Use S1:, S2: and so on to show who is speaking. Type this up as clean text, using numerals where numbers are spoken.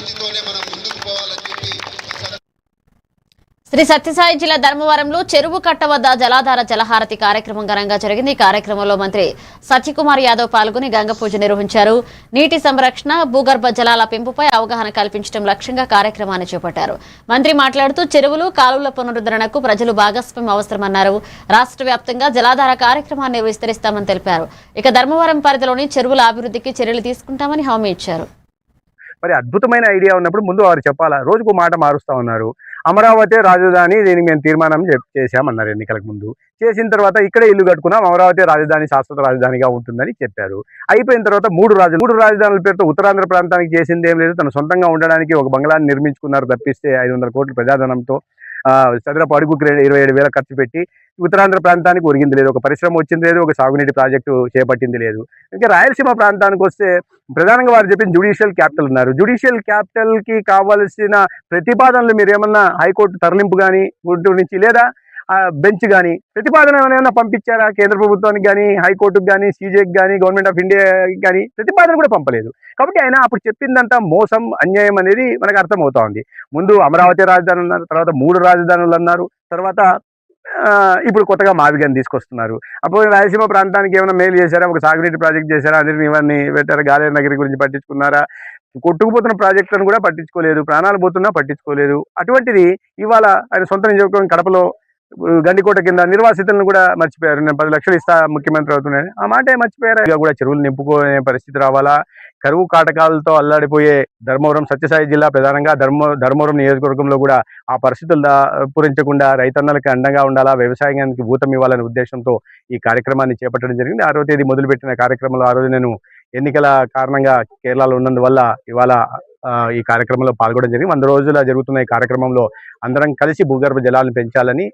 S1: స్ఫూర్తితోనే మనం ముందుకు పోవాలని చెప్పి
S2: శ్రీ సత్యసాయి జిల్లా ధర్మవరంలో చెరువు కట్ట వద్ద జలాధార జలహారతి కార్యక్రమం ఘనంగా జరిగింది. ఈ కార్యక్రమంలో మంత్రి సత్యకుమార్ యాదవ్ పాల్గొని గంగ పూజ నిర్వహించారు. నీటి సంరక్షణ, భూగర్భ జలాల పెంపుపై అవగాహన కల్పించడం లక్ష్యంగా కార్యక్రమాన్ని చేపట్టారు. మంత్రి మాట్లాడుతూ చెరువులు, కాలువల పునరుద్ధరణకు ప్రజలు భాగస్వామ్యం అవసరమన్నారు. రాష్ట్ర వ్యాప్తంగా జలాధార కార్యక్రమాన్ని విస్తరిస్తామని తెలిపారు. ఇక ధర్మవరం పరిధిలోని చెరువుల అభివృద్ధికి చర్యలు తీసుకుంటామని హామీ ఇచ్చారు.
S3: మరి అద్భుతమైన ఐడియా ఉన్నప్పుడు ముందు వారు చెప్పాలా, రోజుకు మాట మారుస్తా ఉన్నారు. అమరావతి రాజధాని దీనికి మేము తీర్మానం చేశామన్నారు ఎన్నికలకు ముందు. చేసిన తర్వాత ఇక్కడే ఇల్లు కట్టుకున్నాం, అమరావతి రాజధాని శాశ్వత రాజధానిగా ఉంటుందని చెప్పారు. అయిపోయిన తర్వాత మూడు రాజధానుల పేరుతో ఉత్తరాంధ్ర ప్రాంతానికి చేసింది ఏం లేదు. తన సొంతంగా ఉండడానికి ఒక బంగ్లాన్ని నిర్మించుకున్నారు తప్పిస్తే 500 కోట్ల ప్రజాధనంతో చదరపు అడుగుకి 27,000 ఖర్చు పెట్టి ఉత్తరాంధ్ర ప్రాంతానికి ఒరిగింది లేదు. ఒక పరిశ్రమ వచ్చింది లేదు, ఒక సాగునీటి ప్రాజెక్టు చేపట్టింది లేదు. ఇంకా రాయలసీమ ప్రాంతానికి వస్తే ప్రధానంగా వారు చెప్పిన జ్యుడిషియల్ క్యాపిటల్ ఉన్నారు. జ్యుడిషియల్ క్యాపిటల్ కి కావాల్సిన ప్రతిపాదనలు మీరు ఏమన్నా హైకోర్టు తరలింపు కానీ గుంటూరు నుంచి లేదా బెంచ్ కానీ ప్రతిపాదన ఏమైనా పంపించారా కేంద్ర ప్రభుత్వానికి కానీ, హైకోర్టుకు కానీ, సీజేకి కానీ, గవర్నమెంట్ ఆఫ్ ఇండియాకి కానీ ప్రతిపాదన కూడా పంపలేదు. కాబట్టి ఆయన అప్పుడు చెప్పిందంతా మోసం, అన్యాయం అనేది మనకు అర్థమవుతా ఉంది. ముందు అమరావతి రాజధాని అన్నారు, తర్వాత 3 రాజధానులు అన్నారు, తర్వాత ఇప్పుడు కొత్తగా మావిగాని తీసుకొస్తున్నారు. అప్పుడు రాయలసీమ ప్రాంతానికి ఏమైనా మేలు చేశారా, ఒక సాగునీటి ప్రాజెక్ట్ చేశారా, అందరినీ ఇవన్నీ పెట్టారా, గాలేరు నగరి గురించి పట్టించుకున్నారా, కొట్టుకుపోతున్న ప్రాజెక్టులను కూడా పట్టించుకోలేదు, ప్రాణాలు పోతున్నా పట్టించుకోలేదు. అటువంటిది ఇవాళ ఆయన సొంత నియోజకవర్గం కడపలో గండికోట కింద నిర్వాసితులను కూడా మర్చిపోయారు. నేను 10 లక్షలు ఇస్తా ముఖ్యమంత్రి అవుతున్నాను, ఆ మాటే మర్చిపోయారు. ఇక కూడా చెరువులు నింపుకునే పరిస్థితి రావాలా? కరువు కాటకాలతో అల్లాడిపోయే ధర్మవరం సత్యసాయి జిల్లా, ప్రధానంగా ధర్మవరం నియోజకవర్గంలో కూడా ఆ పరిస్థితులు పూరించకుండా రైతన్నలకు అండగా ఉండాలా, వ్యవసాయానికి ఊతం ఇవ్వాలనే ఉద్దేశంతో ఈ కార్యక్రమాన్ని చేపట్టడం జరిగింది. 6వ తేదీ మొదలుపెట్టిన కార్యక్రమంలో ఆ రోజు నేను ఎన్నికల కారణంగా కేరళలో ఉన్నందువల్ల ఇవాళ ఈ కార్యక్రమంలో పాల్గొనడం జరిగింది. 100 రోజుల జరుగుతున్న ఈ కార్యక్రమంలో అందరం కలిసి భూగర్భ జలాలను పెంచాలని